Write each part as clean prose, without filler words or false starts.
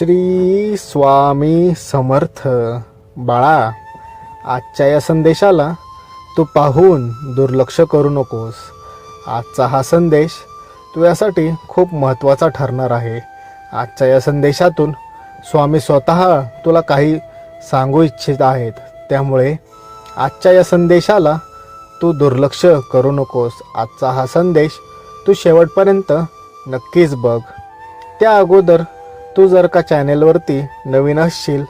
श्री स्वामी समर्थ. बाळा, आजच्या या संदेशाला तू पाहून दुर्लक्ष करू नकोस. आजचा हा संदेश तुझ्यासाठी खूप महत्त्वाचा ठरणार आहे. आजच्या या संदेशातून स्वामी स्वतः तुला काही सांगू इच्छित आहेत. त्यामुळे आजच्या या संदेशाला तू दुर्लक्ष करू नकोस. आजचा हा संदेश तू शेवटपर्यंत नक्कीच बघ. त्या अगोदर तू जर का चॅनेलवरती नवीन असशील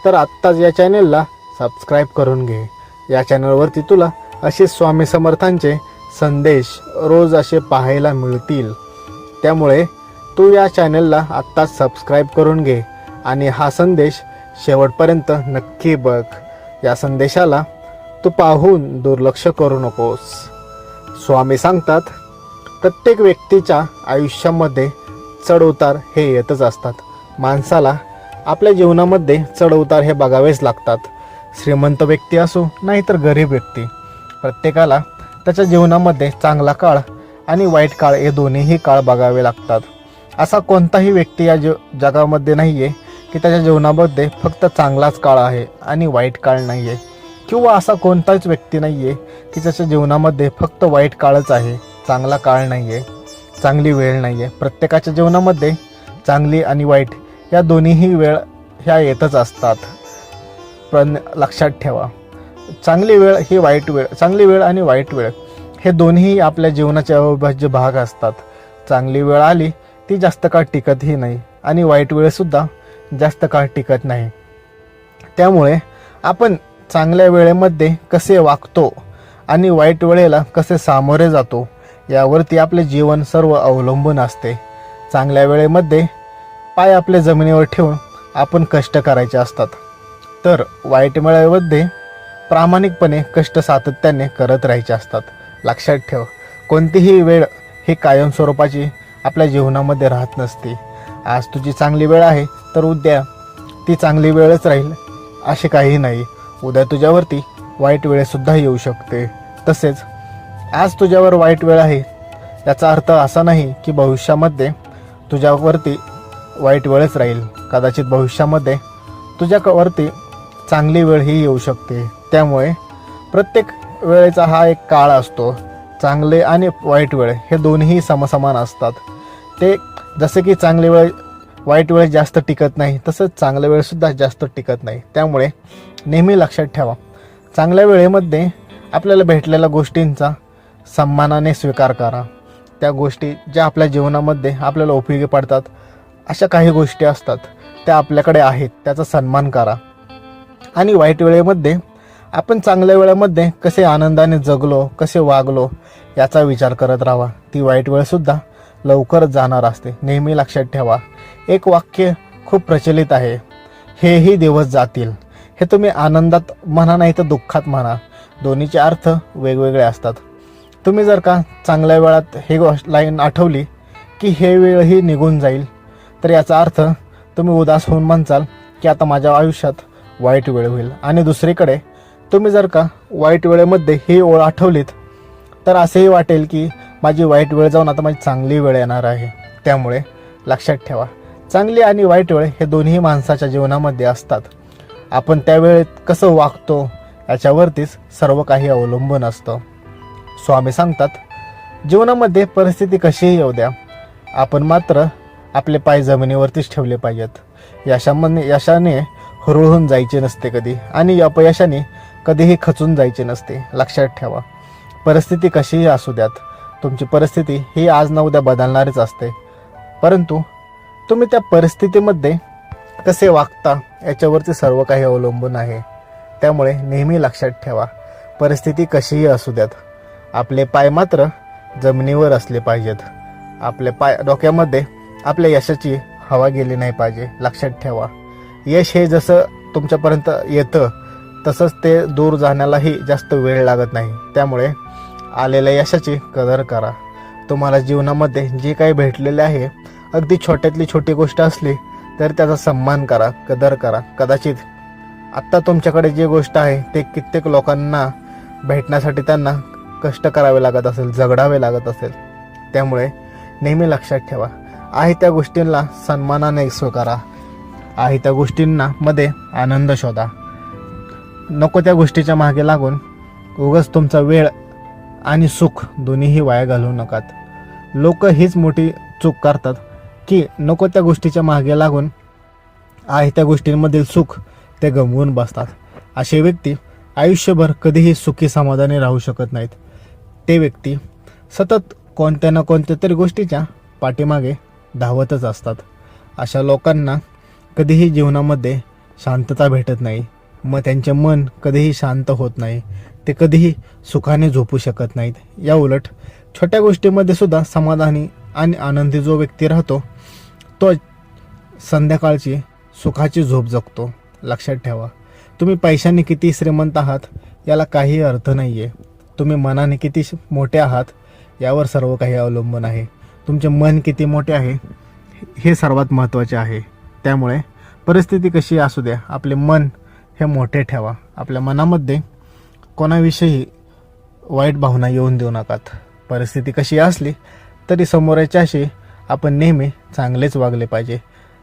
तर आत्ताच या चॅनेलला सबस्क्राईब करून घे. या चॅनलवरती तुला असे स्वामी समर्थांचे संदेश रोज असे पाहायला मिळतील. त्यामुळे तू या चॅनलला आत्ताच सबस्क्राईब करून घे आणि हा संदेश शेवटपर्यंत नक्की बघ. या संदेशाला तू पाहून दुर्लक्ष करू नकोस. स्वामी सांगतात, प्रत्येक व्यक्तीच्या आयुष्यामध्ये चढउतार हे येतच असतात. माणसाला आपल्या जीवनामध्ये चढउतार हे बघावेच लागतात. श्रीमंत व्यक्ती असो नाहीतर गरीब व्यक्ती, प्रत्येकाला त्याच्या जीवनामध्ये चांगला काळ आणि वाईट काळ हे दोन्हीही काळ बघावे लागतात. असा कोणताही व्यक्ती या जगामध्ये नाही आहे की त्याच्या जीवनामध्ये फक्त चांगलाच काळ आहे आणि वाईट काळ नाही आहे, किंवा असा कोणताच व्यक्ती नाही आहे की त्याच्या जीवनामध्ये फक्त वाईट काळच आहे, चांगला काळ नाही आहे, चांगली वेळ नाही आहे. प्रत्येकाच्या जीवनामध्ये चांगली आणि वाईट या दोन्हीही वेळ ह्या येतच असतात. पण लक्षात ठेवा, चांगली वेळ ही वाईट वेळ, चांगली वेळ आणि वाईट वेळ हे दोन्ही आपल्या जीवनाचे अविभाज्य भाग असतात. चांगली वेळ आली ती जास्त काळ टिकतही नाही आणि वाईट वेळसुद्धा जास्त काळ टिकत नाही. त्यामुळे आपण चांगल्या वेळेमध्ये कसे वागतो आणि वाईट वेळेला कसे सामोरे जातो यावरती आपले जीवन सर्व अवलंबून असते. चांगल्या वेळेमध्ये पाय आपले जमिनीवर ठेवून आपण कष्ट करायचे असतात, तर वाईट वेळेमध्ये प्रामाणिकपणे कष्ट सातत्याने करत राहायचे असतात. लक्षात ठेव, कोणतीही वेळ ही कायमस्वरूपाची आपल्या जीवनामध्ये राहत नसते. आज तुझी चांगली वेळ आहे तर उद्या ती चांगली वेळच राहील असे काही नाही. उद्या तुझ्यावरती वाईट वेळसुद्धा येऊ शकते. तसेच आज तुझ्यावर वाईट वेळ आहे याचा अर्थ असा नाही की भविष्यामध्ये तुझ्यावरती वाईट वेळच राहील. कदाचित भविष्यामध्ये तुझ्यावरती चांगली वेळ ही येऊ शकते. त्यामुळे प्रत्येक वेळेचा हा एक काळ असतो. चांगले आणि वाईट वेळ हे दोन्ही समसमान असतात. ते जसे की चांगली वेळ वाईट वेळ जास्त टिकत नाही, तसंच चांगल्या वेळसुद्धा जास्त टिकत नाही. त्यामुळे नेहमी लक्षात ठेवा, चांगल्या वेळेमध्ये आपल्याला भेटलेल्या गोष्टींचा सन्मानाने स्वीकार करा. त्या गोष्टी ज्या आपल्या जीवनामध्ये आपल्याला उपयोगी पडतात अशा काही गोष्टी असतात त्या आपल्याकडे आहेत, त्याचा सन्मान करा. आणि वाईट वेळेमध्ये आपण चांगल्या वेळेमध्ये कसे आनंदाने जगलो, कसे वागलो याचा विचार करत राहा. ती वाईट वेळसुद्धा लवकरच जाणार असते. नेहमी लक्षात ठेवा, एक वाक्य खूप प्रचलित आहे, हेही दिवस जातील. हे तुम्ही आनंदात म्हणा नाही तर दुःखात म्हणा, दोन्हीचे अर्थ वेगवेगळे असतात. तुम्ही जर का चांगल्या वेळात हे लाईन आठवली की हे वेळही निघून जाईल, तर याचा अर्थ तुम्ही उदास होऊन म्हणचाल की आता माझ्या आयुष्यात वाईट वेळ होईल. आणि दुसरीकडे तुम्ही जर का वाईट वेळेमध्ये ही ओळ आठवलीत तर असेही वाटेल की माझी वाईट वेळ जाऊन आता माझी चांगली वेळ येणार आहे. त्यामुळे लक्षात ठेवा, चांगली आणि वाईट वेळ हे दोन्ही माणसाच्या जीवनामध्ये असतात. आपण त्यावेळेत कसं वागतो याच्यावरतीच सर्व काही अवलंबून असतं. स्वामी सांगतात, जीवनामध्ये परिस्थिती कशीही येऊ द्या, आपण मात्र आपले पाय जमिनीवरतीच ठेवले पाहिजेत. यशाने हुरळून जायचे नसते कधी, आणि अपयशाने कधीही खचून जायचे नसते. लक्षात ठेवा, परिस्थिती कशीही असू द्यात, तुमची परिस्थिती ही आज ना उद्या बदलणारच असते. परंतु तुम्ही त्या परिस्थितीमध्ये कसे वागता याच्यावरती सर्व काही अवलंबून आहे. त्यामुळे नेहमी लक्षात ठेवा, परिस्थिती कशीही असू द्यात, आपले पाय मात्र जमिनीवर असले पाहिजेत. आपले पाय डोक्यामध्ये आपल्या यशाची हवा गेली नाही पाहिजे. लक्षात ठेवा, यश हे जसं तुमच्यापर्यंत येतं तसंच ते दूर जाण्यालाही जास्त वेळ लागत नाही. त्यामुळे आलेल्या यशाची कदर करा. तुम्हाला जीवनामध्ये जे काही भेटलेले आहे, अगदी छोट्यातली छोटी गोष्ट असली तर त्याचा सन्मान करा, कदर करा. कदाचित आत्ता तुमच्याकडे जी गोष्ट आहे ते कित्येक लोकांना भेटण्यासाठी त्यांना कष्ट करावे लागत असेल, झगडावे लागत असेल. त्यामुळे नेहमी लक्षात ठेवा, आहे त्या गोष्टींना सन्मानाने स्वीकारा. आहे त्या गोष्टींना मध्ये आनंद शोधा. नको त्या गोष्टीच्या मागे लागून उगाच तुमचा वेळ आणि सुख दोन्हीही वाया घालवू नकात. लोक हीच मोठी चूक करतात की नको त्या गोष्टीच्या मागे लागून आहे त्या गोष्टींमधील सुख ते गमवून बसतात. असे व्यक्ती आयुष्यभर कधीही सुखी समाधानी राहू शकत नाहीत. ते व्यक्ती सतत कोणत्या ना कोणत्या तरी गोष्टीच्या पाठीमागे धावतच असतात. अशा लोकांना कधीही जीवनामध्ये शांतता भेटत नाही. मग त्यांचे मन कधीही शांत होत नाही. ते कधीही सुखाने झोपू शकत नाहीत. या उलट छोट्या गोष्टीमध्ये सुद्धा समाधानी आणि आनंदी जो व्यक्ती राहतो तो संध्याकाळची सुखाची झोप जगतो. लक्षात ठेवा, तुम्ही पैशाने किती श्रीमंत आहात याला काही अर्थ नाही आहे. तुम्ही मनाने किती मोठे आहात यावर सर्व काही अवलंबून आहे. तुमचे मन किती मोठे आहे हे सर्वात महत्त्वाचे आहे. त्यामुळे परिस्थिती कशी असू द्या, आपले मन हे मोठे ठेवा. आपल्या मनामध्ये कोणाविषयी वाईट भावना येऊन देऊ नकात. परिस्थिती कशी असली तरी समोरच्याशी आपण नेहमी चांगलेच वागले पाहिजे.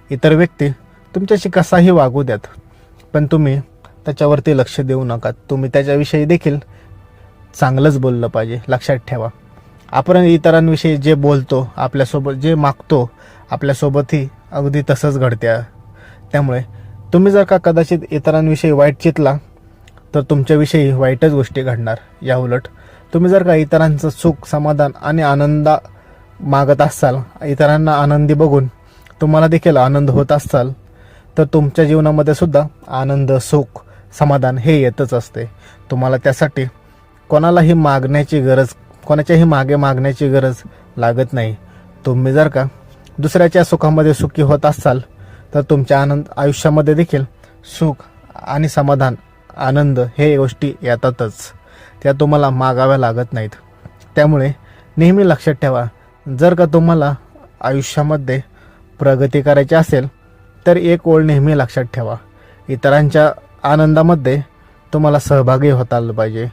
इतर व्यक्ती तुमच्याशी कसाही वागू द्यात, पण तुम्ही त्याच्यावरती लक्ष देऊ नका. तुम्ही त्याच्याविषयी देखील चांगलंच बोललं पाहिजे. लक्षात ठेवा, आपण इतरांविषयी जे बोलतो, आपल्यासोबत जे मागतो, आपल्यासोबतही अगदी तसंच घडते. त्यामुळे तुम्ही जर का कदाचित इतरांविषयी वाईट चितला तर तुमच्याविषयी वाईटच गोष्टी घडणार. या उलट तुम्ही जर का इतरांचं सुख, समाधान आणि आनंद मागत असाल, इतरांना आनंदी बघून तुम्हाला देखील आनंद होत असाल, तर तुमच्या जीवनामध्ये सुद्धा आनंद, सुख, समाधान हे येतच असते. तुम्हाला त्यासाठी कोणालाही मागण्याची गरज, कोणाच्याही मागे मागण्याची गरज लागत नाही. तुम्ही जर का दुसऱ्याच्या सुखामध्ये सुखी होत असाल तर तुमच्या आयुष्यामध्ये देखील सुख आणि समाधान, आनंद हे गोष्टी येतातच. त्या तुम्हाला मागाव्या लागत नाहीत. त्यामुळे नेहमी लक्षात ठेवा, जर का तुम्हाला आयुष्यामध्ये प्रगती करायची असेल तर एक ओळ नेहमी लक्षात ठेवा, इतरांच्या आनंदामध्ये तुम्हाला सहभागी होता आलं पाहिजे.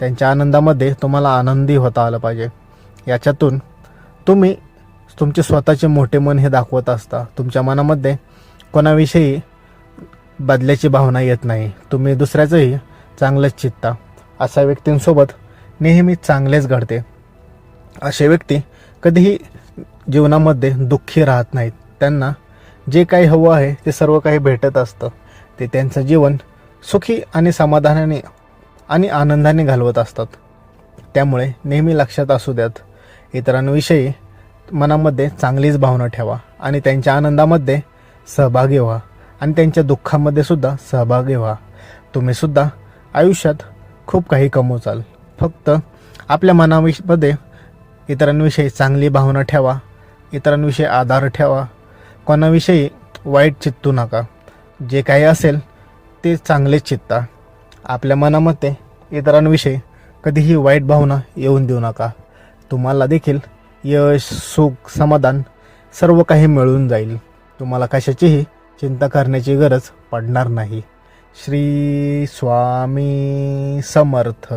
त्यांच्या आनंदामध्ये तुम्हाला आनंदी होता आलं पाहिजे. याच्यातून तुम्ही तुमचे स्वतःचे मोठे मन हे दाखवत असता. तुमच्या मनामध्ये कोणाविषयी बदल्याची भावना येत नाही. तुम्ही दुसऱ्याचंही चांगलंच चित्ता. अशा व्यक्तींसोबत नेहमी चांगलेच घडते. असे व्यक्ती कधीही जीवनामध्ये दुःखी राहत नाहीत. त्यांना जे काही हवं आहे ते सर्व काही भेटत असतं. ते त्यांचं जीवन सुखी आणि समाधानाने आणि आनंदाने घालवत असतात. त्यामुळे नेहमी लक्षात असू द्यात, इतरांविषयी मनामध्ये चांगलीच भावना ठेवा आणि त्यांच्या आनंदामध्ये सहभागी व्हा आणि त्यांच्या दुःखामध्ये सुद्धा सहभागी व्हा. तुम्ही सुद्धा आयुष्यात खूप काही कमवचाल. फक्त आपल्या मनामध्ये इतरांविषयी चांगली भावना ठेवा, इतरांविषयी आदर ठेवा, कोणाविषयी वाईट चित्तू नका. जे काही असेल ते चांगलेच चित्ता. आपल्या मनामध्ये इतरांविषयी कधीही वाईट भावना येऊन देऊ नका. तुम्हाला देखील यश, सुख, समाधान सर्व काही मिळून जाईल. तुम्हाला कशाचीही चिंता करण्याची गरज पडणार नाही. श्री स्वामी समर्थ.